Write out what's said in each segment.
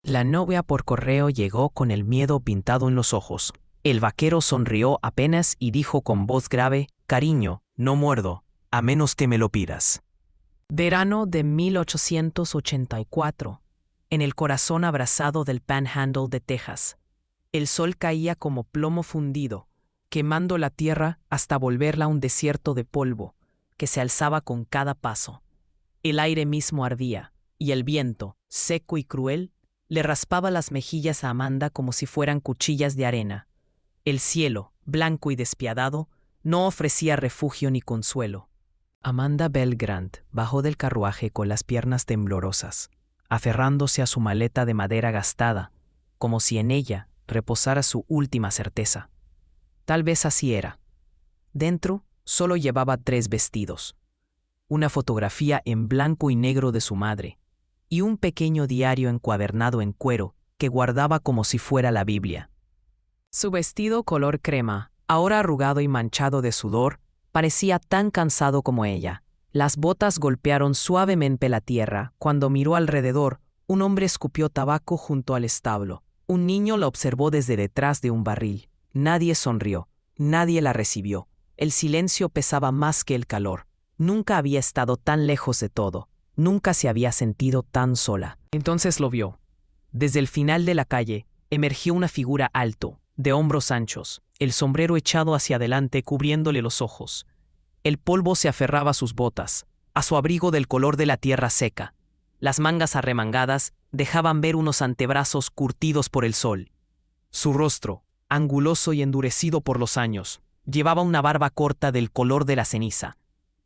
La novia por correo llegó con el miedo pintado en los ojos. El vaquero sonrió apenas y dijo con voz grave: «Cariño, no muerdo, a menos que me lo pidas». Verano de 1884. En el corazón abrasado del Panhandle de Texas. El sol caía como plomo fundido, quemando la tierra hasta volverla un desierto de polvo, que se alzaba con cada paso. El aire mismo ardía, y el viento, seco y cruel, le raspaba las mejillas a Amanda como si fueran cuchillas de arena. El cielo, blanco y despiadado, no ofrecía refugio ni consuelo. Amanda Bell Grant bajó del carruaje con las piernas temblorosas, aferrándose a su maleta de madera gastada, como si en ella reposara su última certeza. Tal vez así era. Dentro solo llevaba 3 vestidos: una fotografía en blanco y negro de su madre, y un pequeño diario encuadernado en cuero que guardaba como si fuera la Biblia. Su vestido color crema, ahora arrugado y manchado de sudor, parecía tan cansado como ella. Las botas golpearon suavemente la tierra. Cuando miró alrededor, un hombre escupió tabaco junto al establo. Un niño la observó desde detrás de un barril. Nadie sonrió, nadie la recibió. El silencio pesaba más que el calor. Nunca había estado tan lejos de todo. Nunca se había sentido tan sola. Entonces lo vio. Desde el final de la calle emergió una figura alto, de hombros anchos, el sombrero echado hacia adelante cubriéndole los ojos. El polvo se aferraba a sus botas, a su abrigo del color de la tierra seca. Las mangas arremangadas dejaban ver unos antebrazos curtidos por el sol. Su rostro, anguloso y endurecido por los años, llevaba una barba corta del color de la ceniza,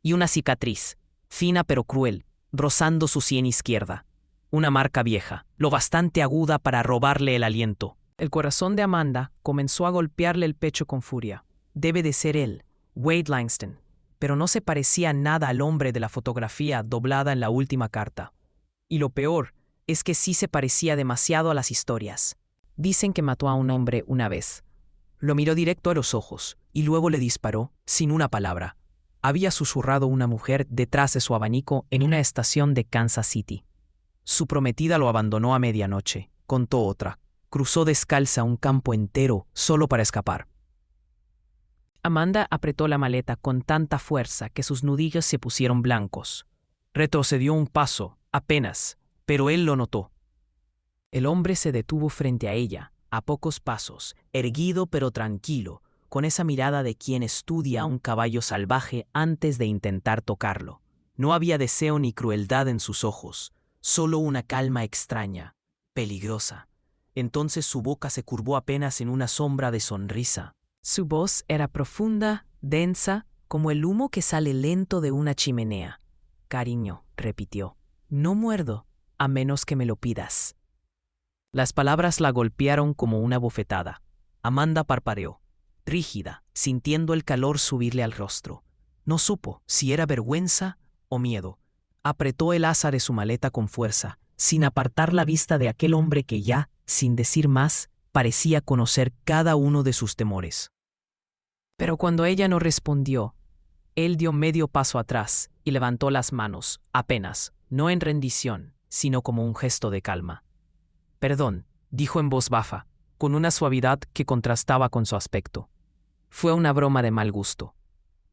y una cicatriz, fina pero cruel, rozando su sien izquierda. Una marca vieja, lo bastante aguda para robarle el aliento. El corazón de Amanda comenzó a golpearle el pecho con furia. Debe de ser él, Wade Langston, pero no se parecía nada al hombre de la fotografía doblada en la última carta. Y lo peor es que sí se parecía demasiado a las historias. Dicen que mató a un hombre una vez. Lo miró directo a los ojos y luego le disparó sin una palabra. Había susurrado una mujer detrás de su abanico en una estación de Kansas City. Su prometida lo abandonó a medianoche, contó otra. Cruzó descalza un campo entero solo para escapar. Amanda apretó la maleta con tanta fuerza que sus nudillos se pusieron blancos. Retrocedió un paso, apenas, pero él lo notó. El hombre se detuvo frente a ella, a pocos pasos, erguido pero tranquilo, con esa mirada de quien estudia a un caballo salvaje antes de intentar tocarlo. No había deseo ni crueldad en sus ojos, solo una calma extraña, peligrosa. Entonces su boca se curvó apenas en una sombra de sonrisa. Su voz era profunda, densa, como el humo que sale lento de una chimenea. «Cariño», repitió, «no muerdo, a menos que me lo pidas». Las palabras la golpearon como una bofetada. Amanda parpadeó, rígida, sintiendo el calor subirle al rostro. No supo si era vergüenza o miedo. Apretó el asa de su maleta con fuerza, sin apartar la vista de aquel hombre que ya, sin decir más, parecía conocer cada uno de sus temores. Pero cuando ella no respondió, él dio medio paso atrás y levantó las manos, apenas, no en rendición, sino como un gesto de calma. «Perdón», dijo en voz baja, con una suavidad que contrastaba con su aspecto. «Fue una broma de mal gusto.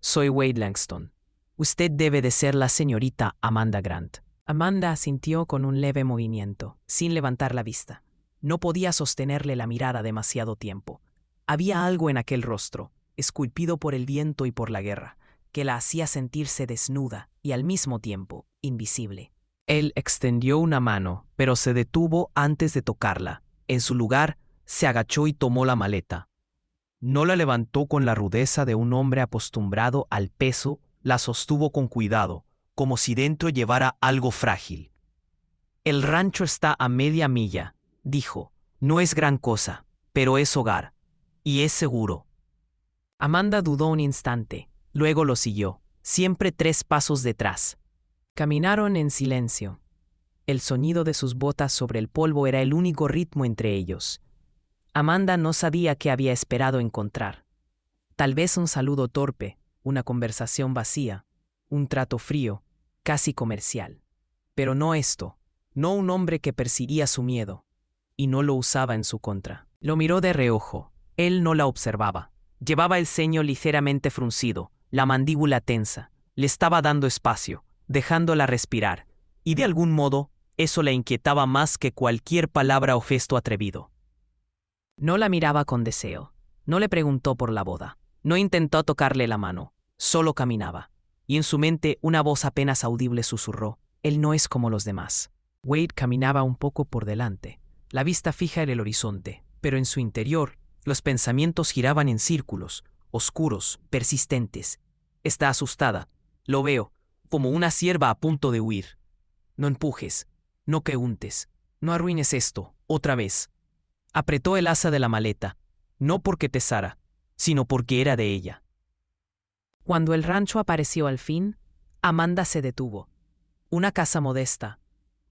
Soy Wade Langston. Usted debe de ser la señorita Amanda Grant». Amanda asintió con un leve movimiento, sin levantar la vista. No podía sostenerle la mirada demasiado tiempo. Había algo en aquel rostro, esculpido por el viento y por la guerra, que la hacía sentirse desnuda y al mismo tiempo invisible. Él extendió una mano, pero se detuvo antes de tocarla. En su lugar, se agachó y tomó la maleta. No la levantó con la rudeza de un hombre acostumbrado al peso, la sostuvo con cuidado, como si dentro llevara algo frágil. «El rancho está a media milla», dijo. «No es gran cosa, pero es hogar. Y es seguro». Amanda dudó un instante, luego lo siguió, siempre 3 pasos detrás. Caminaron en silencio. El sonido de sus botas sobre el polvo era el único ritmo entre ellos. Amanda no sabía qué había esperado encontrar. Tal vez un saludo torpe, una conversación vacía, un trato frío, casi comercial. Pero no esto, no un hombre que perseguía su miedo. y no lo usaba en su contra. Lo miró de reojo. Él no la observaba. Llevaba el ceño ligeramente fruncido, la mandíbula tensa. Le estaba dando espacio, dejándola respirar, y de algún modo eso le inquietaba más que cualquier palabra o gesto atrevido. No la miraba con deseo. No le preguntó por la boda. No intentó tocarle la mano. Solo caminaba. Y en su mente una voz apenas audible susurró: él no es como los demás. Wade caminaba un poco por delante, la vista fija en el horizonte, pero en su interior los pensamientos giraban en círculos, oscuros, persistentes. Está asustada. Lo veo, como una cierva a punto de huir. No empujes, no que untes, no arruines esto, otra vez. Apretó el asa de la maleta, no porque pesara, sino porque era de ella. Cuando el rancho apareció al fin, Amanda se detuvo. Una casa modesta,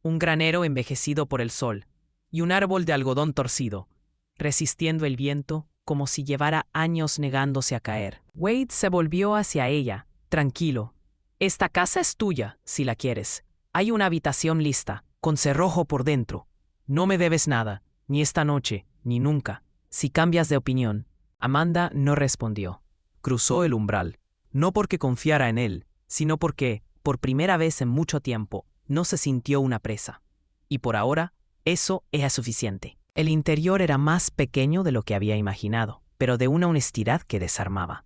un granero envejecido por el sol y un árbol de algodón torcido, resistiendo el viento como si llevara años negándose a caer. Wade se volvió hacia ella, tranquilo. Esta casa es tuya, si la quieres. Hay una habitación lista, con cerrojo por dentro. No me debes nada, ni esta noche, ni nunca. Si cambias de opinión. Amanda no respondió. Cruzó el umbral, no porque confiara en él, sino porque, por primera vez en mucho tiempo, no se sintió una presa. Y por ahora, eso era suficiente. El interior era más pequeño de lo que había imaginado, pero de una honestidad que desarmaba.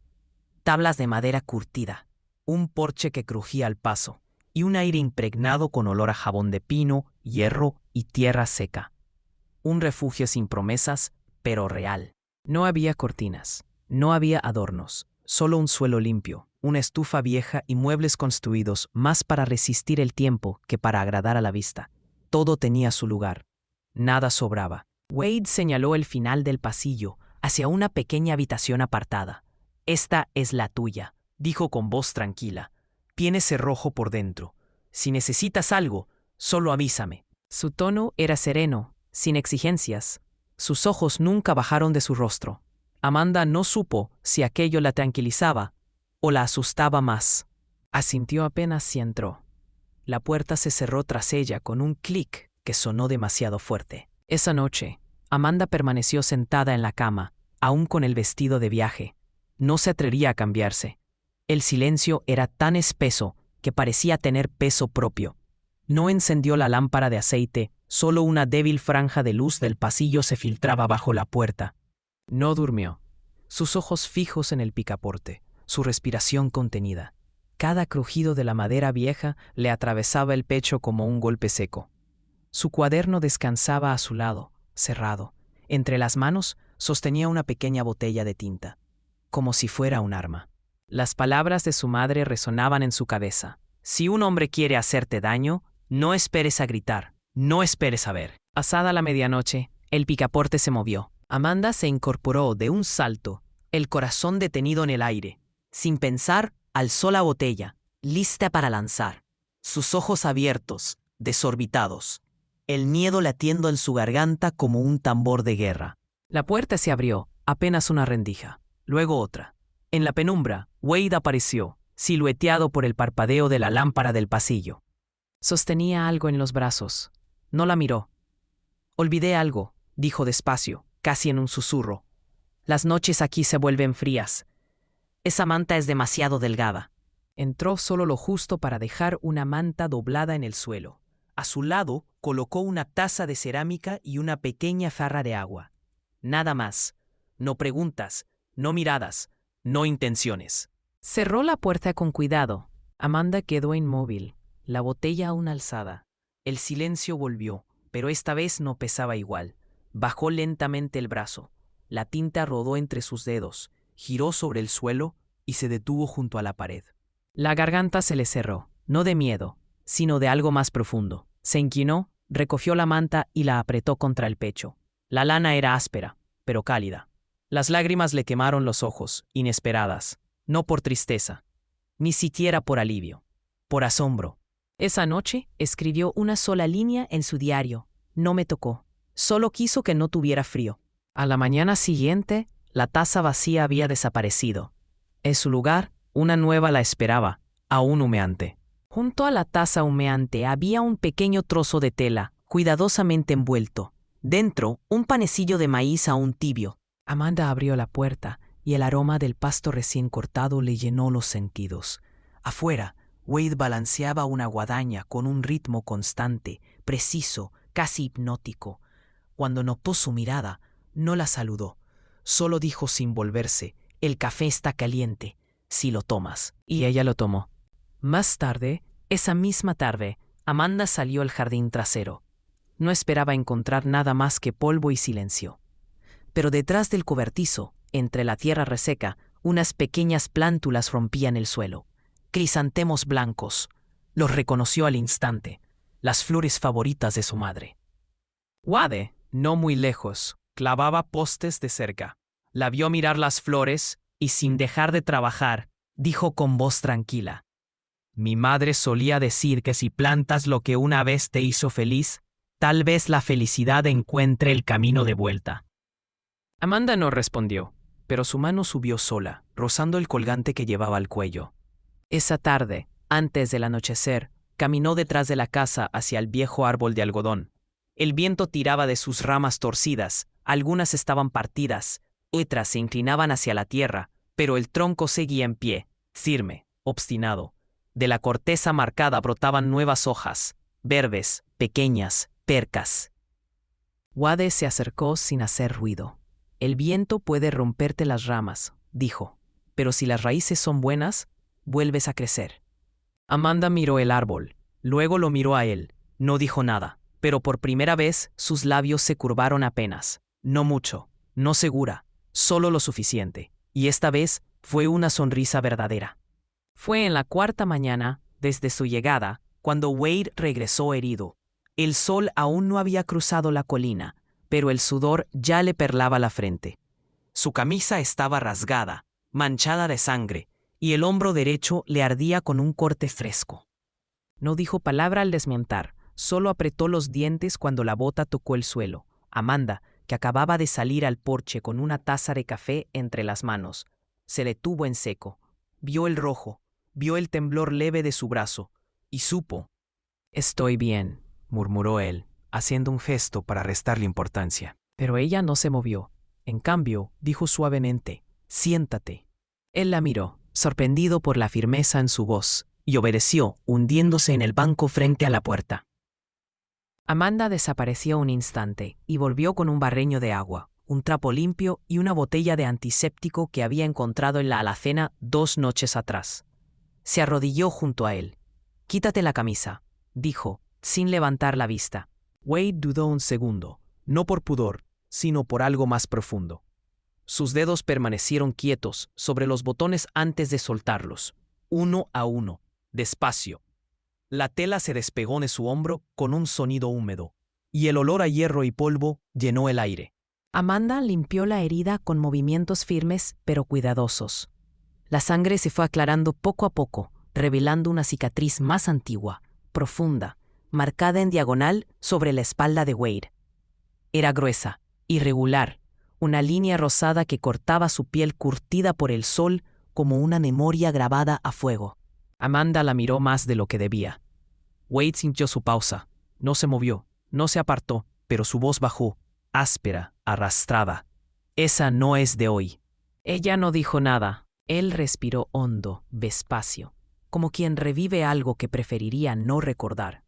Tablas de madera curtida, un porche que crujía al paso, y un aire impregnado con olor a jabón de pino, hierro y tierra seca. Un refugio sin promesas, pero real. No había cortinas, no había adornos, solo un suelo limpio, una estufa vieja y muebles construidos más para resistir el tiempo que para agradar a la vista. Todo tenía su lugar. Nada sobraba. Wade señaló el final del pasillo, hacia una pequeña habitación apartada. Esta es la tuya, dijo con voz tranquila. Tiene cerrojo por dentro. Si necesitas algo, solo avísame. Su tono era sereno, sin exigencias. Sus ojos nunca bajaron de su rostro. Amanda no supo si aquello la tranquilizaba o la asustaba más. Asintió apenas si entró. La puerta se cerró tras ella con un clic que sonó demasiado fuerte. Esa noche, Amanda permaneció sentada en la cama, aún con el vestido de viaje. No se atrevía a cambiarse. El silencio era tan espeso que parecía tener peso propio. No encendió la lámpara de aceite, solo una débil franja de luz del pasillo se filtraba bajo la puerta. No durmió. Sus ojos fijos en el picaporte, su respiración contenida. Cada crujido de la madera vieja le atravesaba el pecho como un golpe seco. Su cuaderno descansaba a su lado, cerrado. Entre las manos sostenía una pequeña botella de tinta, como si fuera un arma. Las palabras de su madre resonaban en su cabeza. Si un hombre quiere hacerte daño, no esperes a gritar, no esperes a ver. Pasada la medianoche, el picaporte se movió. Amanda se incorporó de un salto, el corazón detenido en el aire. Sin pensar, alzó la botella, lista para lanzar. Sus ojos abiertos, desorbitados. El miedo latiendo en su garganta como un tambor de guerra. La puerta se abrió, apenas una rendija, luego otra. En la penumbra, Wade apareció, silueteado por el parpadeo de la lámpara del pasillo. Sostenía algo en los brazos. No la miró. Olvidé algo, dijo despacio, casi en un susurro. Las noches aquí se vuelven frías. Esa manta es demasiado delgada. Entró solo lo justo para dejar una manta doblada en el suelo. A su lado colocó una taza de cerámica y una pequeña jarra de agua. Nada más. No preguntas, no miradas, no intenciones. Cerró la puerta con cuidado. Amanda quedó inmóvil, la botella aún alzada. El silencio volvió, pero esta vez no pesaba igual. Bajó lentamente el brazo. La tinta rodó entre sus dedos, giró sobre el suelo y se detuvo junto a la pared. La garganta se le cerró, no de miedo, sino de algo más profundo. Se inclinó, recogió la manta y la apretó contra el pecho. La lana era áspera, pero cálida. Las lágrimas le quemaron los ojos, inesperadas, no por tristeza, ni siquiera por alivio, por asombro. Esa noche escribió una sola línea en su diario. No me tocó, solo quiso que no tuviera frío. A la mañana siguiente, la taza vacía había desaparecido. En su lugar, una nueva la esperaba, aún humeante. Junto a la taza humeante había un pequeño trozo de tela, cuidadosamente envuelto. Dentro, un panecillo de maíz aún tibio. Amanda abrió la puerta y el aroma del pasto recién cortado le llenó los sentidos. Afuera, Wade balanceaba una guadaña con un ritmo constante, preciso, casi hipnótico. Cuando notó su mirada, no la saludó. Solo dijo sin volverse, «El café está caliente, si lo tomas». Y ella lo tomó. Más tarde, esa misma tarde, Amanda salió al jardín trasero. No esperaba encontrar nada más que polvo y silencio. Pero detrás del cobertizo, entre la tierra reseca, unas pequeñas plántulas rompían el suelo. Crisantemos blancos. Los reconoció al instante. Las flores favoritas de su madre. Wade, no muy lejos, clavaba postes de cerca. La vio mirar las flores y, sin dejar de trabajar, dijo con voz tranquila: «Mi madre solía decir que si plantas lo que una vez te hizo feliz, tal vez la felicidad encuentre el camino de vuelta». Amanda no respondió, pero su mano subió sola, rozando el colgante que llevaba al cuello. Esa tarde, antes del anochecer, caminó detrás de la casa hacia el viejo árbol de algodón. El viento tiraba de sus ramas torcidas, algunas estaban partidas, otras se inclinaban hacia la tierra, pero el tronco seguía en pie, firme, obstinado. De la corteza marcada brotaban nuevas hojas, verdes, pequeñas, tercas. Wade se acercó sin hacer ruido. «El viento puede romperte las ramas», dijo, «pero si las raíces son buenas, vuelves a crecer». Amanda miró el árbol, luego lo miró a él. No dijo nada, pero por primera vez sus labios se curvaron apenas. No mucho, no segura, solo lo suficiente. Y esta vez fue una sonrisa verdadera. Fue en la cuarta mañana, desde su llegada, cuando Wade regresó herido. El sol aún no había cruzado la colina, pero el sudor ya le perlaba la frente. Su camisa estaba rasgada, manchada de sangre, y el hombro derecho le ardía con un corte fresco. No dijo palabra al desmontar, solo apretó los dientes cuando la bota tocó el suelo. Amanda, que acababa de salir al porche con una taza de café entre las manos, se detuvo en seco. Vio el rojo, vio el temblor leve de su brazo, y supo. «Estoy bien», murmuró él, haciendo un gesto para restarle importancia. Pero ella no se movió. En cambio, dijo suavemente: «Siéntate». Él la miró, sorprendido por la firmeza en su voz, y obedeció, hundiéndose en el banco frente a la puerta. Amanda desapareció un instante y volvió con un barreño de agua, un trapo limpio y una botella de antiséptico que había encontrado en la alacena 2 noches atrás. Se arrodilló junto a él. «Quítate la camisa», dijo, sin levantar la vista. Wade dudó un segundo, no por pudor, sino por algo más profundo. Sus dedos permanecieron quietos sobre los botones antes de soltarlos, uno a uno, despacio. La tela se despegó de su hombro con un sonido húmedo, y el olor a hierro y polvo llenó el aire. Amanda limpió la herida con movimientos firmes pero cuidadosos. La sangre se fue aclarando poco a poco, revelando una cicatriz más antigua, profunda, marcada en diagonal sobre la espalda de Wade. Era gruesa, irregular, una línea rosada que cortaba su piel curtida por el sol como una memoria grabada a fuego. Amanda la miró más de lo que debía. Wade sintió su pausa. No se movió, no se apartó, pero su voz bajó, áspera, arrastrada. «Esa no es de hoy». Ella no dijo nada. Él respiró hondo, despacio, como quien revive algo que preferiría no recordar.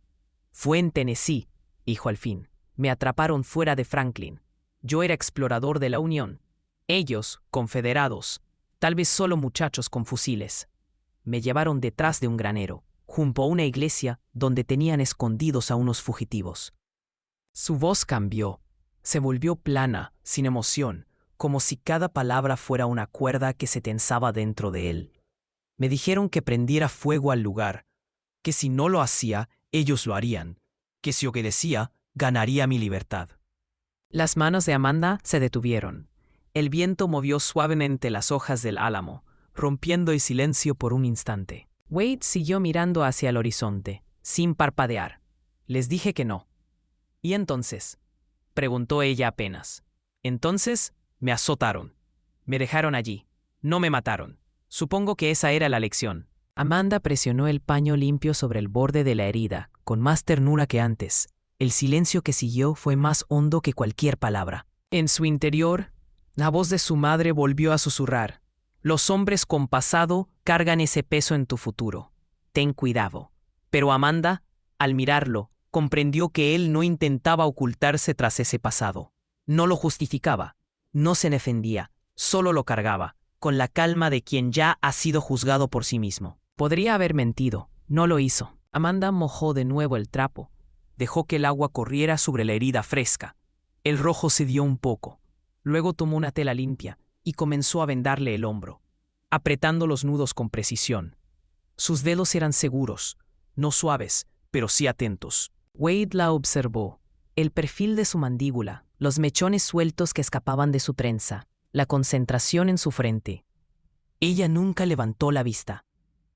«Fue en Tennessee», dijo al fin. «Me atraparon fuera de Franklin. Yo era explorador de la Unión. Ellos, confederados, tal vez solo muchachos con fusiles. Me llevaron detrás de un granero, junto a una iglesia donde tenían escondidos a unos fugitivos». Su voz cambió. Se volvió plana, sin emoción, como si cada palabra fuera una cuerda que se tensaba dentro de él. «Me dijeron que prendiera fuego al lugar, que si no lo hacía, ellos lo harían, que si obedecía, ganaría mi libertad». Las manos de Amanda se detuvieron. El viento movió suavemente las hojas del álamo, rompiendo el silencio por un instante. Wade siguió mirando hacia el horizonte, sin parpadear. «Les dije que no». «¿Y entonces?», preguntó ella apenas. «Entonces me azotaron. Me dejaron allí. No me mataron. Supongo que esa era la lección». Amanda presionó el paño limpio sobre el borde de la herida, con más ternura que antes. El silencio que siguió fue más hondo que cualquier palabra. En su interior, la voz de su madre volvió a susurrar. Los hombres con pasado cargan ese peso en tu futuro. Ten cuidado. Pero Amanda, al mirarlo, comprendió que él no intentaba ocultarse tras ese pasado. No lo justificaba, no se defendía, solo lo cargaba, con la calma de quien ya ha sido juzgado por sí mismo. Podría haber mentido, no lo hizo. Amanda mojó de nuevo el trapo. Dejó que el agua corriera sobre la herida fresca. El rojo cedió un poco. Luego tomó una tela limpia y comenzó a vendarle el hombro, apretando los nudos con precisión. Sus dedos eran seguros, no suaves, pero sí atentos. Wade la observó. El perfil de su mandíbula, los mechones sueltos que escapaban de su trenza, la concentración en su frente. Ella nunca levantó la vista.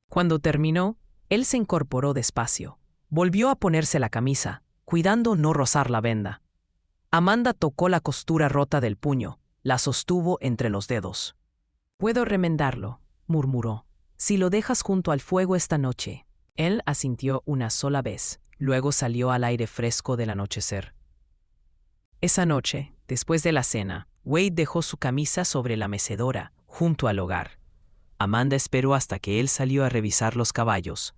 Cuando terminó, él se incorporó despacio. Volvió a ponerse la camisa, cuidando no rozar la venda. Amanda tocó la costura rota del puño, la sostuvo entre los dedos. «Puedo remendarlo», murmuró. «Si lo dejas junto al fuego esta noche». Él asintió una sola vez, luego salió al aire fresco del anochecer. Esa noche, después de la cena, Wade dejó su camisa sobre la mecedora, junto al hogar. Amanda esperó hasta que él salió a revisar los caballos.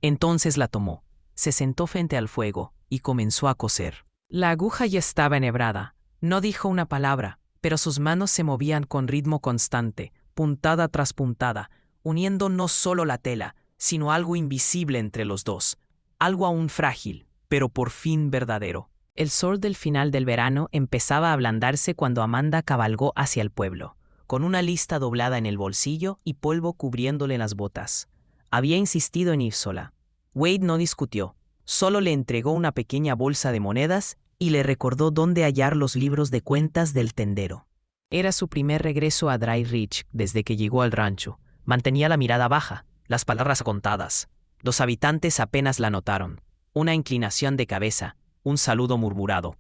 Entonces la tomó, se sentó frente al fuego y comenzó a coser. La aguja ya estaba enhebrada. No dijo una palabra, pero sus manos se movían con ritmo constante, puntada tras puntada, uniendo no solo la tela, sino algo invisible entre los dos, algo aún frágil, pero por fin verdadero. El sol del final del verano empezaba a ablandarse cuando Amanda cabalgó hacia el pueblo, con una lista doblada en el bolsillo y polvo cubriéndole las botas. Había insistido en ir sola. Wade no discutió, solo le entregó una pequeña bolsa de monedas y le recordó dónde hallar los libros de cuentas del tendero. Era su primer regreso a Dry Ridge desde que llegó al rancho. Mantenía la mirada baja, las palabras contadas. Los habitantes apenas la notaron. Una inclinación de cabeza, un saludo murmurado.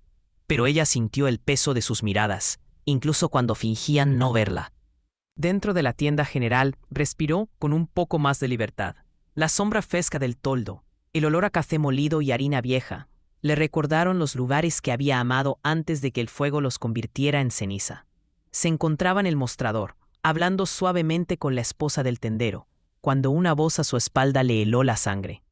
Pero ella sintió el peso de sus miradas, incluso cuando fingían no verla. Dentro de la tienda general, respiró con un poco más de libertad. La sombra fresca del toldo, el olor a café molido y harina vieja, le recordaron los lugares que había amado antes de que el fuego los convirtiera en ceniza. Se encontraba en el mostrador, hablando suavemente con la esposa del tendero, cuando una voz a su espalda le heló la sangre.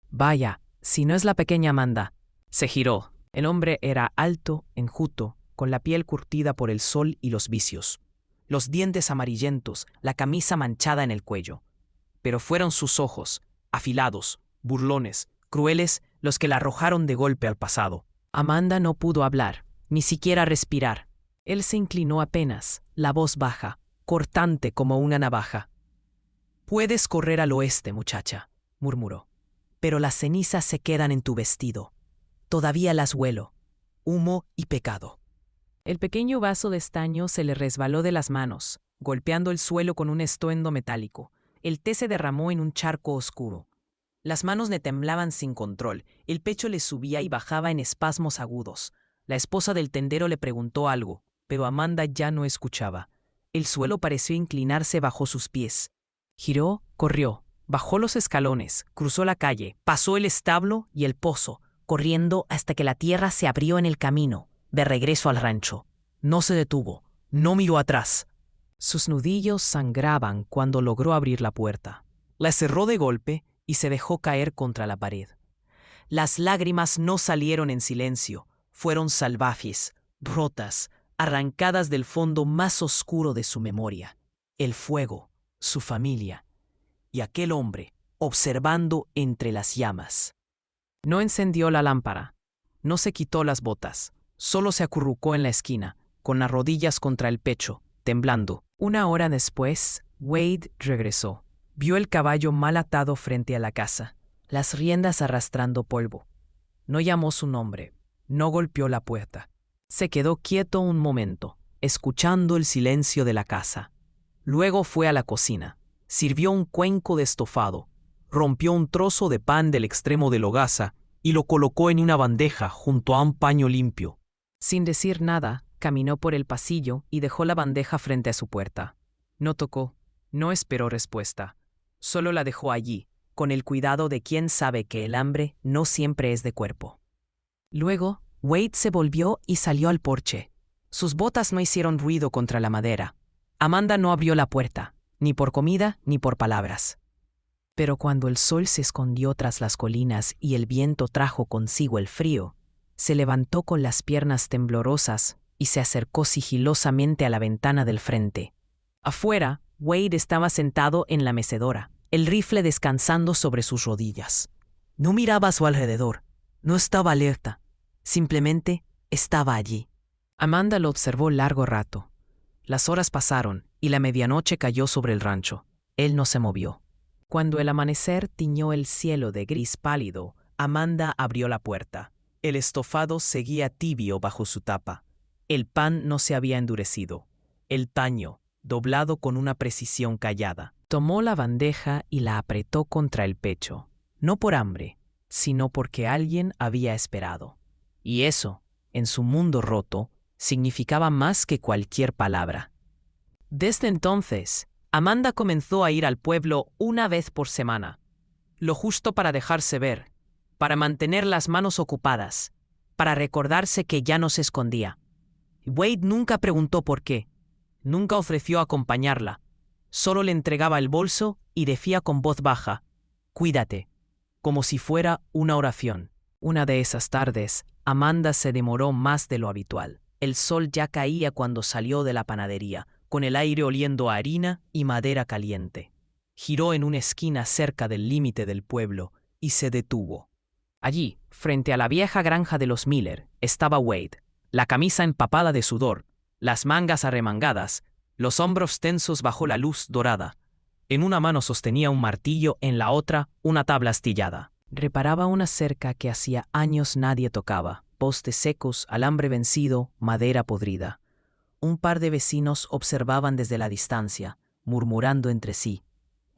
«Vaya, si no es la pequeña Amanda». Se giró. El hombre era alto, enjuto, con la piel curtida por el sol y los vicios. Los dientes amarillentos, la camisa manchada en el cuello. Pero fueron sus ojos, afilados, burlones, crueles, los que la arrojaron de golpe al pasado. Amanda no pudo hablar, ni siquiera respirar. Él se inclinó apenas, la voz baja, cortante como una navaja. «Puedes correr al oeste, muchacha», murmuró. «Pero las cenizas se quedan en tu vestido. Todavía las huelo. Humo y pecado». El pequeño vaso de estaño se le resbaló de las manos, golpeando el suelo con un estruendo metálico. El té se derramó en un charco oscuro. Las manos le temblaban sin control, el pecho le subía y bajaba en espasmos agudos. La esposa del tendero le preguntó algo, pero Amanda ya no escuchaba. El suelo pareció inclinarse bajo sus pies. Giró, corrió, bajó los escalones, cruzó la calle, pasó el establo y el pozo, corriendo hasta que la tierra se abrió en el camino, de regreso al rancho. No se detuvo, no miró atrás. Sus nudillos sangraban cuando logró abrir la puerta. La cerró de golpe y se dejó caer contra la pared. Las lágrimas no salieron en silencio, fueron salvajes, rotas, arrancadas del fondo más oscuro de su memoria. El fuego, su familia, y aquel hombre, observando entre las llamas. No encendió la lámpara, no se quitó las botas, solo se acurrucó en la esquina, con las rodillas contra el pecho, temblando. Una hora después, Wade regresó. Vio el caballo mal atado frente a la casa, las riendas arrastrando polvo. No llamó su nombre, no golpeó la puerta. Se quedó quieto un momento, escuchando el silencio de la casa. Luego fue a la cocina, sirvió un cuenco de estofado, rompió un trozo de pan del extremo de la hogaza y lo colocó en una bandeja junto a un paño limpio. Sin decir nada, caminó por el pasillo y dejó la bandeja frente a su puerta. No tocó, no esperó respuesta. Solo la dejó allí, con el cuidado de quien sabe que el hambre no siempre es de cuerpo. Luego, Wade se volvió y salió al porche. Sus botas no hicieron ruido contra la madera. Amanda no abrió la puerta, ni por comida ni por palabras. Pero cuando el sol se escondió tras las colinas y el viento trajo consigo el frío, se levantó con las piernas temblorosas y se acercó sigilosamente a la ventana del frente. Afuera, Wade estaba sentado en la mecedora, el rifle descansando sobre sus rodillas. No miraba a su alrededor, no estaba alerta, simplemente estaba allí. Amanda lo observó largo rato. Las horas pasaron y la medianoche cayó sobre el rancho. Él no se movió. Cuando el amanecer tiñó el cielo de gris pálido, Amanda abrió la puerta. El estofado seguía tibio bajo su tapa. El pan no se había endurecido. El taño, doblado con una precisión callada. Tomó la bandeja y la apretó contra el pecho, no por hambre, sino porque alguien había esperado. Y eso, en su mundo roto, significaba más que cualquier palabra. Desde entonces, Amanda comenzó a ir al pueblo una vez por semana, lo justo para dejarse ver, para mantener las manos ocupadas, para recordarse que ya no se escondía. Wade nunca preguntó por qué, nunca ofreció acompañarla, solo le entregaba el bolso y decía con voz baja, «Cuídate», como si fuera una oración. Una de esas tardes, Amanda se demoró más de lo habitual. El sol ya caía cuando salió de la panadería, con el aire oliendo a harina y madera caliente. Giró en una esquina cerca del límite del pueblo y se detuvo. Allí, frente a la vieja granja de los Miller, estaba Wade, la camisa empapada de sudor, las mangas arremangadas, los hombros tensos bajo la luz dorada. En una mano sostenía un martillo, en la otra una tabla astillada. Reparaba una cerca que hacía años nadie tocaba, postes secos, alambre vencido, madera podrida. Un par de vecinos observaban desde la distancia, murmurando entre sí.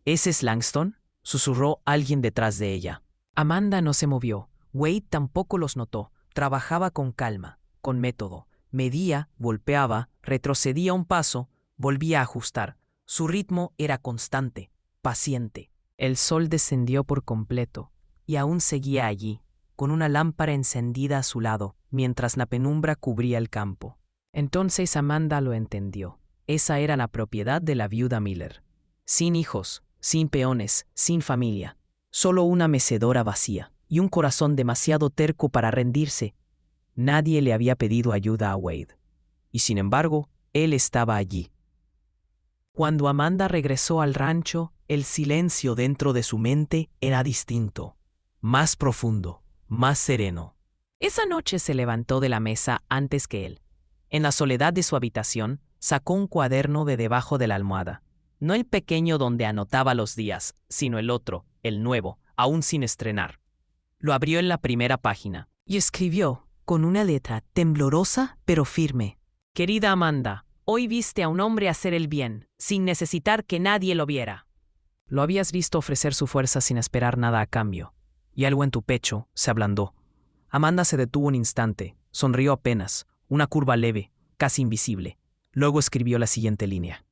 «¿Ese es Langston?», susurró alguien detrás de ella. Amanda no se movió. Wade tampoco los notó. Trabajaba con calma, con método. Medía, golpeaba, retrocedía un paso, volvía a ajustar. Su ritmo era constante, paciente. El sol descendió por completo, y aún seguía allí, con una lámpara encendida a su lado, mientras la penumbra cubría el campo. Entonces Amanda lo entendió. Esa era la propiedad de la viuda Miller. Sin hijos, sin peones, sin familia. Solo una mecedora vacía y un corazón demasiado terco para rendirse. Nadie le había pedido ayuda a Wade. Y sin embargo, él estaba allí. Cuando Amanda regresó al rancho, el silencio dentro de su mente era distinto, más profundo, más sereno. Esa noche se levantó de la mesa antes que él. En la soledad de su habitación, sacó un cuaderno de debajo de la almohada. No el pequeño donde anotaba los días, sino el otro, el nuevo, aún sin estrenar. Lo abrió en la primera página y escribió, con una letra temblorosa pero firme: «Querida Amanda, hoy viste a un hombre hacer el bien, sin necesitar que nadie lo viera. Lo habías visto ofrecer su fuerza sin esperar nada a cambio, y algo en tu pecho se ablandó». Amanda se detuvo un instante, sonrió apenas, una curva leve, casi invisible. Luego escribió la siguiente línea: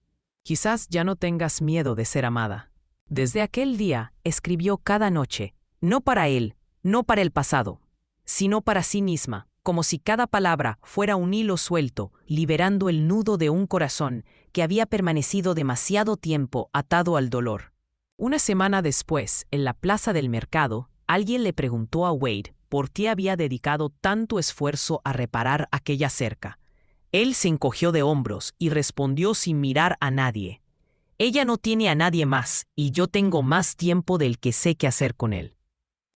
«Quizás ya no tengas miedo de ser amada». Desde aquel día escribió cada noche, no para él, no para el pasado, sino para sí misma, como si cada palabra fuera un hilo suelto, liberando el nudo de un corazón que había permanecido demasiado tiempo atado al dolor. Una semana después, en la plaza del mercado, alguien le preguntó a Wade por qué había dedicado tanto esfuerzo a reparar aquella cerca. Él se encogió de hombros y respondió sin mirar a nadie: «Ella no tiene a nadie más, y yo tengo más tiempo del que sé qué hacer con él».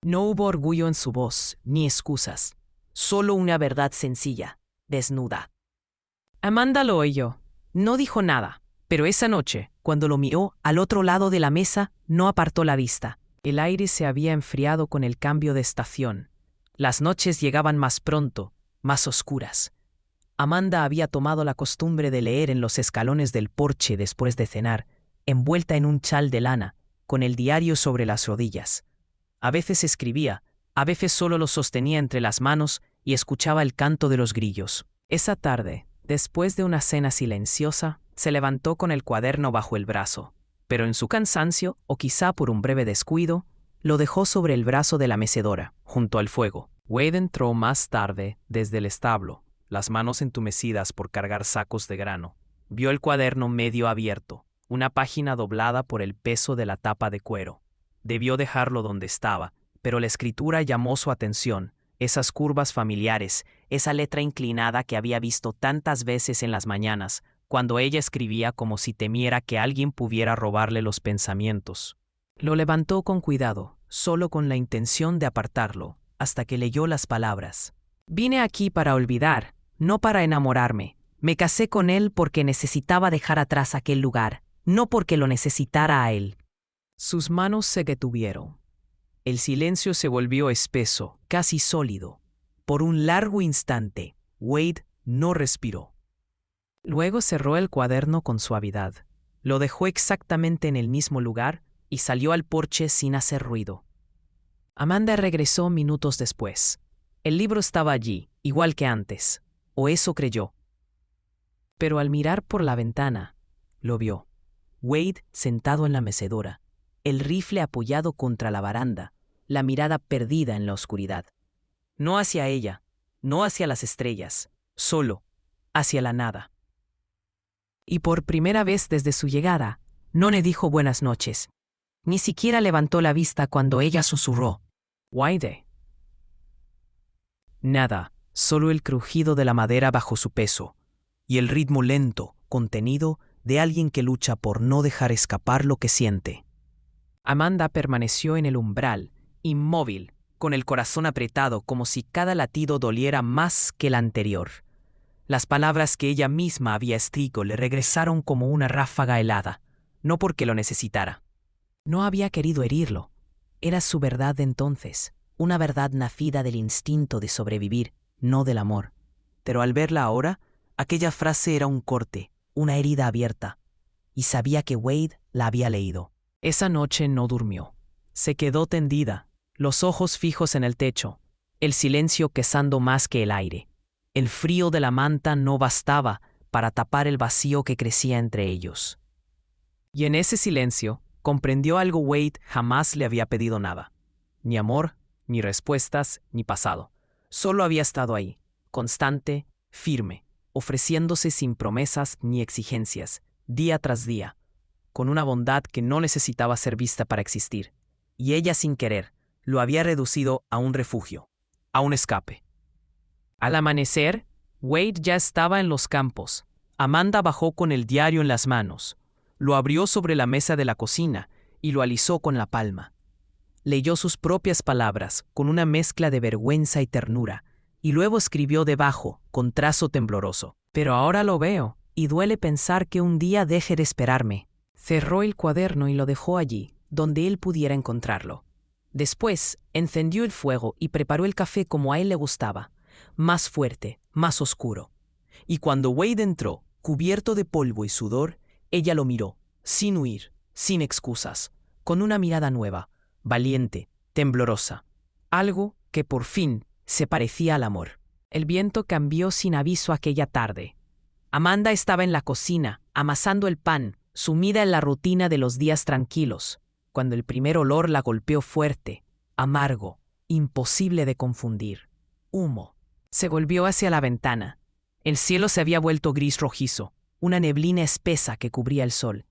No hubo orgullo en su voz, ni excusas. Solo una verdad sencilla, desnuda. Amanda lo oyó. No dijo nada, pero esa noche, cuando lo miró al otro lado de la mesa, no apartó la vista. El aire se había enfriado con el cambio de estación. Las noches llegaban más pronto, más oscuras. Amanda había tomado la costumbre de leer en los escalones del porche después de cenar, envuelta en un chal de lana, con el diario sobre las rodillas. A veces escribía, a veces solo lo sostenía entre las manos y escuchaba el canto de los grillos. Esa tarde, después de una cena silenciosa, se levantó con el cuaderno bajo el brazo, pero en su cansancio, o quizá por un breve descuido, lo dejó sobre el brazo de la mecedora, junto al fuego. Wade entró más tarde desde el establo, las manos entumecidas por cargar sacos de grano. Vio el cuaderno medio abierto, una página doblada por el peso de la tapa de cuero. Debió dejarlo donde estaba, pero la escritura llamó su atención, esas curvas familiares, esa letra inclinada que había visto tantas veces en las mañanas, cuando ella escribía como si temiera que alguien pudiera robarle los pensamientos. Lo levantó con cuidado, solo con la intención de apartarlo, hasta que leyó las palabras. Vine aquí para olvidar, no para enamorarme. Me casé con él porque necesitaba dejar atrás aquel lugar, no porque lo necesitara a él. Sus manos se detuvieron. El silencio se volvió espeso, casi sólido. Por un largo instante, Wade no respiró. Luego cerró el cuaderno con suavidad. Lo dejó exactamente en el mismo lugar y salió al porche sin hacer ruido. Amanda regresó minutos después. El libro estaba allí, igual que antes, o eso creyó. Pero al mirar por la ventana, lo vio. Wade sentado en la mecedora, el rifle apoyado contra la baranda, la mirada perdida en la oscuridad. No hacia ella, no hacia las estrellas, solo hacia la nada. Y por primera vez desde su llegada, no le dijo buenas noches. Ni siquiera levantó la vista cuando ella susurró: Wade. Nada, solo el crujido de la madera bajo su peso, y el ritmo lento, contenido, de alguien que lucha por no dejar escapar lo que siente. Amanda permaneció en el umbral, inmóvil, con el corazón apretado como si cada latido doliera más que el anterior. Las palabras que ella misma había escrito le regresaron como una ráfaga helada, no porque lo necesitara. No había querido herirlo. Era su verdad de entonces, una verdad nacida del instinto de sobrevivir, no del amor. Pero al verla ahora, aquella frase era un corte, una herida abierta, y sabía que Wade la había leído. Esa noche no durmió. Se quedó tendida, los ojos fijos en el techo, el silencio pesando más que el aire. El frío de la manta no bastaba para tapar el vacío que crecía entre ellos. Y en ese silencio, comprendió algo. Wade jamás le había pedido nada. Ni amor, ni respuestas, ni pasado. Solo había estado ahí, constante, firme, ofreciéndose sin promesas ni exigencias, día tras día, con una bondad que no necesitaba ser vista para existir. Y ella, sin querer, lo había reducido a un refugio, a un escape. Al amanecer, Wade ya estaba en los campos. Amanda bajó con el diario en las manos. Lo abrió sobre la mesa de la cocina y lo alisó con la palma. Leyó sus propias palabras con una mezcla de vergüenza y ternura, y luego escribió debajo, con trazo tembloroso: Pero ahora lo veo, y duele pensar que un día deje de esperarme. Cerró el cuaderno y lo dejó allí, donde él pudiera encontrarlo. Después, encendió el fuego y preparó el café como a él le gustaba, más fuerte, más oscuro. Y cuando Wade entró, cubierto de polvo y sudor, ella lo miró, sin huir, sin excusas, con una mirada nueva, valiente, temblorosa. Algo que por fin se parecía al amor. El viento cambió sin aviso aquella tarde. Amanda estaba en la cocina, amasando el pan, sumida en la rutina de los días tranquilos, cuando el primer olor la golpeó fuerte, amargo, imposible de confundir. Humo. Se volvió hacia la ventana. El cielo se había vuelto gris rojizo, una neblina espesa que cubría el sol.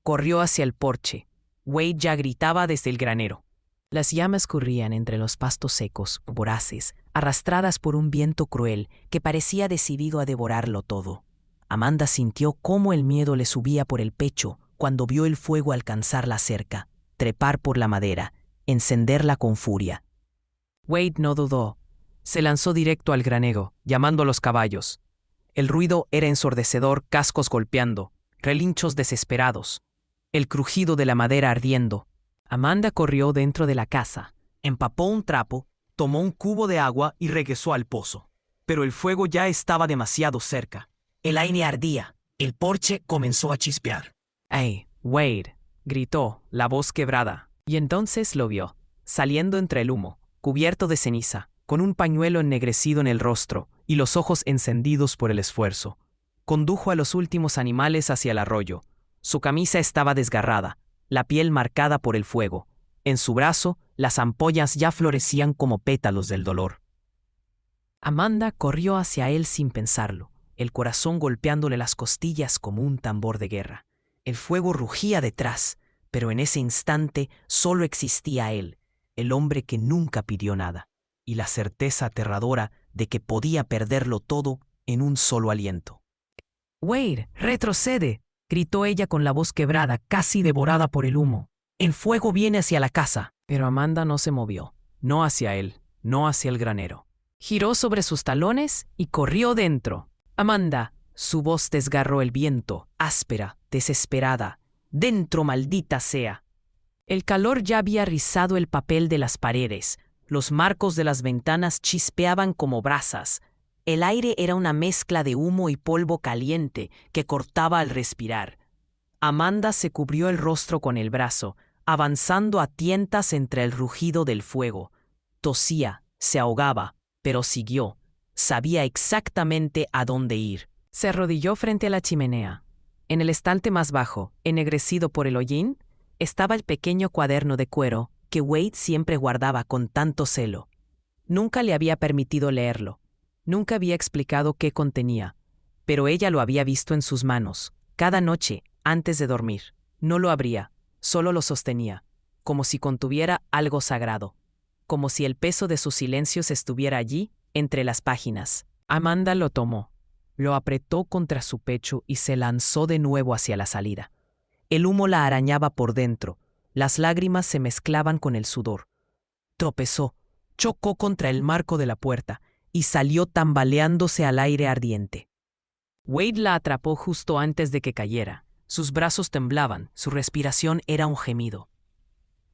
Corrió hacia el porche. Wade ya gritaba desde el granero. Las llamas corrían entre los pastos secos, voraces, arrastradas por un viento cruel que parecía decidido a devorarlo todo. Amanda sintió cómo el miedo le subía por el pecho cuando vio el fuego alcanzar la cerca, trepar por la madera, encenderla con furia. Wade no dudó. Se lanzó directo al granero, llamando a los caballos. El ruido era ensordecedor, cascos golpeando, relinchos desesperados, el crujido de la madera ardiendo. Amanda corrió dentro de la casa, empapó un trapo, tomó un cubo de agua y regresó al pozo. Pero el fuego ya estaba demasiado cerca. El aire ardía. El porche comenzó a chispear. ¡Hey, Wade! Gritó, la voz quebrada. Y entonces lo vio, saliendo entre el humo, cubierto de ceniza, con un pañuelo ennegrecido en el rostro y los ojos encendidos por el esfuerzo. Condujo a los últimos animales hacia el arroyo. Su camisa estaba desgarrada, la piel marcada por el fuego. En su brazo, las ampollas ya florecían como pétalos del dolor. Amanda corrió hacia él sin pensarlo, el corazón golpeándole las costillas como un tambor de guerra. El fuego rugía detrás, pero en ese instante solo existía él, el hombre que nunca pidió nada, y la certeza aterradora de que podía perderlo todo en un solo aliento. «Wade, retrocede», gritó ella con la voz quebrada, casi devorada por el humo. «El fuego viene hacia la casa». Pero Amanda no se movió, no hacia él, no hacia el granero. Giró sobre sus talones y corrió dentro. «Amanda», su voz desgarró el viento, áspera, desesperada. «Dentro, maldita sea». El calor ya había rizado el papel de las paredes. Los marcos de las ventanas chispeaban como brasas. El aire era una mezcla de humo y polvo caliente que cortaba al respirar. Amanda se cubrió el rostro con el brazo, avanzando a tientas entre el rugido del fuego. Tosía, se ahogaba, pero siguió. Sabía exactamente a dónde ir. Se arrodilló frente a la chimenea. En el estante más bajo, ennegrecido por el hollín, estaba el pequeño cuaderno de cuero que Wade siempre guardaba con tanto celo. Nunca le había permitido leerlo. Nunca había explicado qué contenía, pero ella lo había visto en sus manos, cada noche, antes de dormir. No lo abría, solo lo sostenía, como si contuviera algo sagrado, como si el peso de sus silencios estuviera allí, entre las páginas. Amanda lo tomó, lo apretó contra su pecho y se lanzó de nuevo hacia la salida. El humo la arañaba por dentro, las lágrimas se mezclaban con el sudor. Tropezó, chocó contra el marco de la puerta y salió tambaleándose al aire ardiente. Wade la atrapó justo antes de que cayera. Sus brazos temblaban, su respiración era un gemido.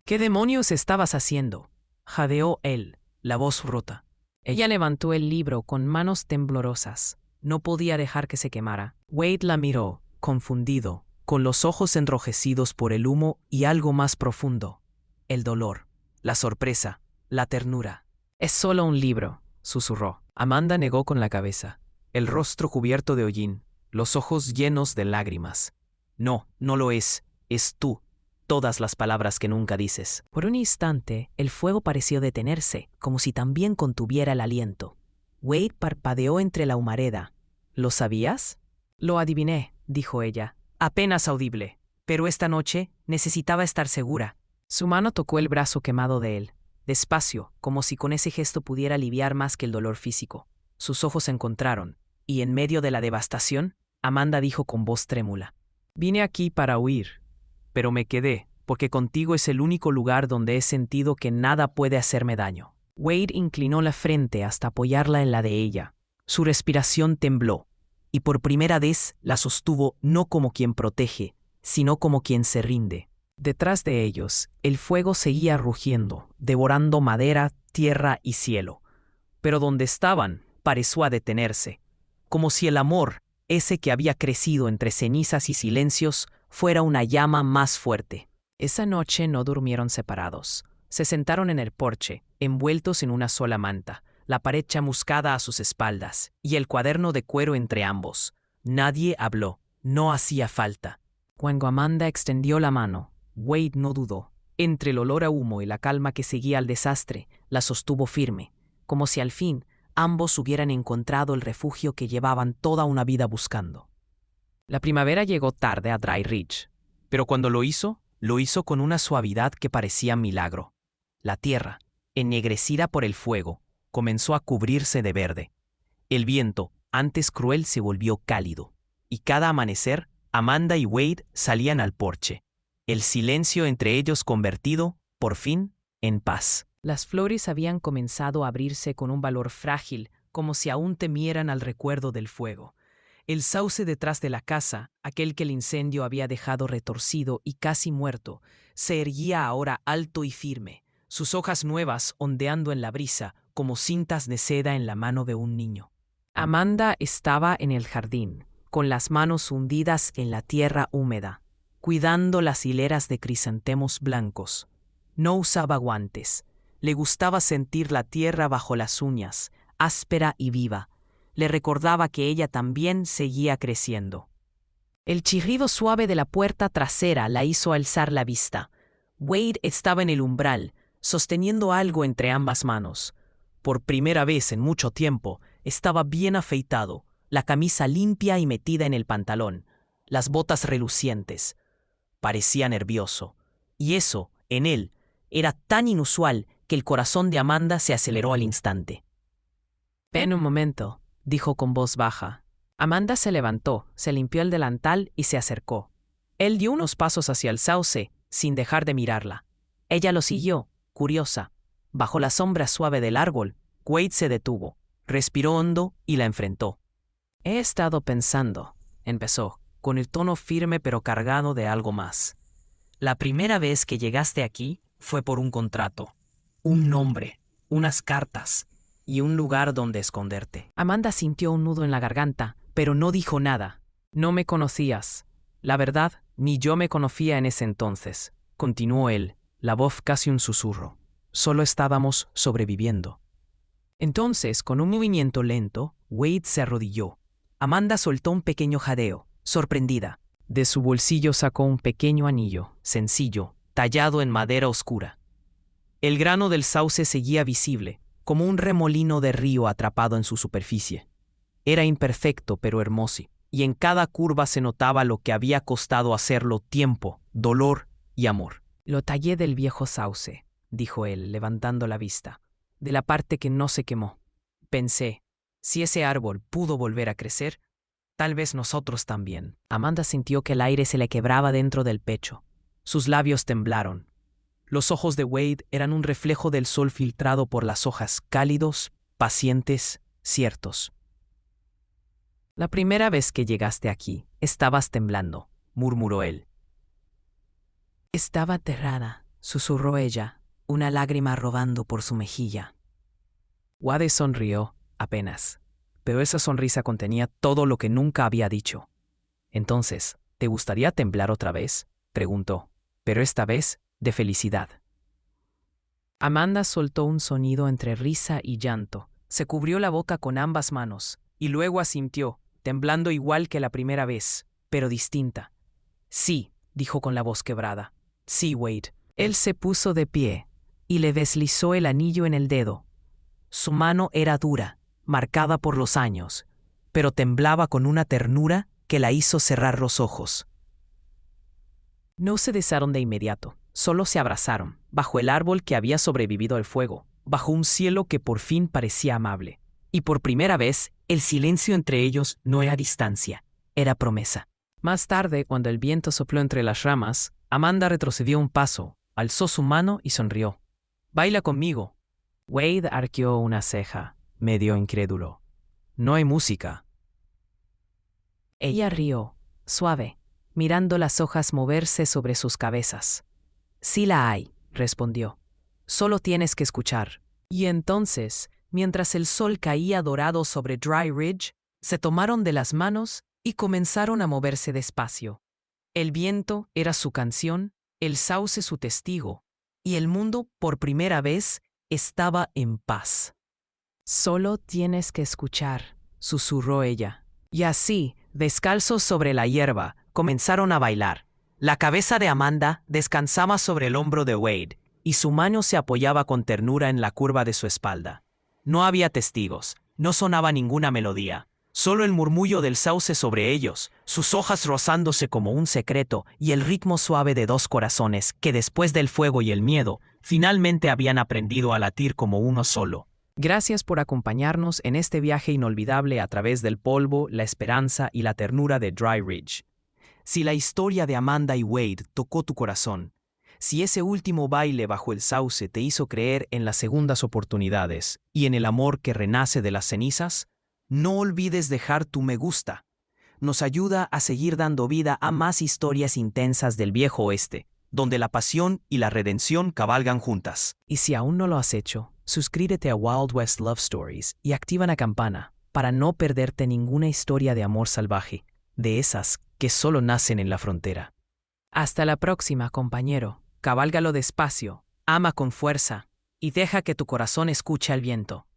«¿Qué demonios estabas haciendo?», jadeó él, la voz rota. Ella levantó el libro con manos temblorosas. No podía dejar que se quemara. Wade la miró, confundido, con los ojos enrojecidos por el humo y algo más profundo: el dolor, la sorpresa, la ternura. «Es solo un libro», susurró. Amanda negó con la cabeza, el rostro cubierto de hollín, los ojos llenos de lágrimas. «No, no lo es. Es tú. Todas las palabras que nunca dices». Por un instante, el fuego pareció detenerse, como si también contuviera el aliento. Wade parpadeó entre la humareda. «¿Lo sabías?» «Lo adiviné», dijo ella, apenas audible. «Pero esta noche necesitaba estar segura». Su mano tocó el brazo quemado de él, despacio, como si con ese gesto pudiera aliviar más que el dolor físico. Sus ojos se encontraron, y en medio de la devastación, Amanda dijo con voz trémula: «Vine aquí para huir, pero me quedé, porque contigo es el único lugar donde he sentido que nada puede hacerme daño». Wade inclinó la frente hasta apoyarla en la de ella. Su respiración tembló, y por primera vez la sostuvo no como quien protege, sino como quien se rinde. Detrás de ellos, el fuego seguía rugiendo, devorando madera, tierra y cielo. Pero donde estaban, pareció detenerse, como si el amor, ese que había crecido entre cenizas y silencios, fuera una llama más fuerte. Esa noche no durmieron separados. Se sentaron en el porche, envueltos en una sola manta, la pared chamuscada a sus espaldas y el cuaderno de cuero entre ambos. Nadie habló, no hacía falta. Cuando Amanda extendió la mano, Wade no dudó. Entre el olor a humo y la calma que seguía al desastre, la sostuvo firme, como si al fin ambos hubieran encontrado el refugio que llevaban toda una vida buscando. La primavera llegó tarde a Dry Ridge, pero cuando lo hizo con una suavidad que parecía milagro. La tierra, ennegrecida por el fuego, comenzó a cubrirse de verde. El viento, antes cruel, se volvió cálido, y cada amanecer, Amanda y Wade salían al porche, el silencio entre ellos convertido, por fin, en paz. Las flores habían comenzado a abrirse con un valor frágil, como si aún temieran al recuerdo del fuego. El sauce detrás de la casa, aquel que el incendio había dejado retorcido y casi muerto, se erguía ahora alto y firme, sus hojas nuevas ondeando en la brisa como cintas de seda en la mano de un niño. Amanda estaba en el jardín, con las manos hundidas en la tierra húmeda, cuidando las hileras de crisantemos blancos. No usaba guantes. Le gustaba sentir la tierra bajo las uñas, áspera y viva. Le recordaba que ella también seguía creciendo. El chirrido suave de la puerta trasera la hizo alzar la vista. Wade estaba en el umbral, sosteniendo algo entre ambas manos. Por primera vez en mucho tiempo, estaba bien afeitado, la camisa limpia y metida en el pantalón, las botas relucientes. Parecía nervioso, y eso, en él, era tan inusual que el corazón de Amanda se aceleró al instante. Ven un momento, dijo con voz baja. Amanda se levantó, se limpió el delantal y se acercó. Él dio unos pasos hacia el sauce, sin dejar de mirarla. Ella lo siguió, curiosa. Bajo la sombra suave del árbol, Wade se detuvo, respiró hondo y la enfrentó. He estado pensando, empezó, con el tono firme pero cargado de algo más. La primera vez que llegaste aquí fue por un contrato, un nombre, unas cartas y un lugar donde esconderte. Amanda sintió un nudo en la garganta, pero no dijo nada. No me conocías. La verdad, ni yo me conocía en ese entonces, continuó él, la voz casi un susurro. Solo estábamos sobreviviendo. Entonces, con un movimiento lento, Wade se arrodilló. Amanda soltó un pequeño jadeo, sorprendida. De su bolsillo sacó un pequeño anillo, sencillo, tallado en madera oscura. El grano del sauce seguía visible, como un remolino de río atrapado en su superficie. Era imperfecto pero hermoso, y en cada curva se notaba lo que había costado hacerlo: tiempo, dolor y amor. Lo tallé del viejo sauce, dijo él, levantando la vista, de la parte que no se quemó. Pensé, si ese árbol pudo volver a crecer, tal vez nosotros también. Amanda sintió que el aire se le quebraba dentro del pecho. Sus labios temblaron. Los ojos de Wade eran un reflejo del sol filtrado por las hojas, cálidos, pacientes, ciertos. La primera vez que llegaste aquí, estabas temblando, murmuró él. Estaba aterrada, susurró ella, una lágrima rodando por su mejilla. Wade sonrió, apenas, pero esa sonrisa contenía todo lo que nunca había dicho. Entonces, ¿te gustaría temblar otra vez?, preguntó, pero esta vez de felicidad. Amanda soltó un sonido entre risa y llanto. Se cubrió la boca con ambas manos y luego asintió, temblando igual que la primera vez, pero distinta. Sí, dijo con la voz quebrada. Sí, Wade. Él se puso de pie y le deslizó el anillo en el dedo. Su mano era dura, marcada por los años, pero temblaba con una ternura que la hizo cerrar los ojos. No se besaron de inmediato, solo se abrazaron, bajo el árbol que había sobrevivido al fuego, bajo un cielo que por fin parecía amable. Y por primera vez, el silencio entre ellos no era distancia, era promesa. Más tarde, cuando el viento sopló entre las ramas, Amanda retrocedió un paso, alzó su mano y sonrió. «Baila conmigo». Wade arqueó una ceja, medio incrédulo. «No hay música». Ella rió, suave, mirando las hojas moverse sobre sus cabezas. «Sí la hay», respondió. «Solo tienes que escuchar». Y entonces, mientras el sol caía dorado sobre Dry Ridge, se tomaron de las manos y comenzaron a moverse despacio. El viento era su canción, el sauce su testigo, y el mundo, por primera vez, estaba en paz. «Solo tienes que escuchar», susurró ella. Y así, descalzos sobre la hierba, comenzaron a bailar. La cabeza de Amanda descansaba sobre el hombro de Wade, y su mano se apoyaba con ternura en la curva de su espalda. No había testigos, no sonaba ninguna melodía, solo el murmullo del sauce sobre ellos, sus hojas rozándose como un secreto y el ritmo suave de dos corazones que después del fuego y el miedo, finalmente habían aprendido a latir como uno solo. Gracias por acompañarnos en este viaje inolvidable a través del polvo, la esperanza y la ternura de Dry Ridge. Si la historia de Amanda y Wade tocó tu corazón, si ese último baile bajo el sauce te hizo creer en las segundas oportunidades y en el amor que renace de las cenizas, no olvides dejar tu me gusta. Nos ayuda a seguir dando vida a más historias intensas del viejo oeste, donde la pasión y la redención cabalgan juntas. Y si aún no lo has hecho, suscríbete a Wild West Love Stories y activa la campana para no perderte ninguna historia de amor salvaje, de esas que solo nacen en la frontera. Hasta la próxima, compañero. Cabálgalo despacio, ama con fuerza y deja que tu corazón escuche al viento.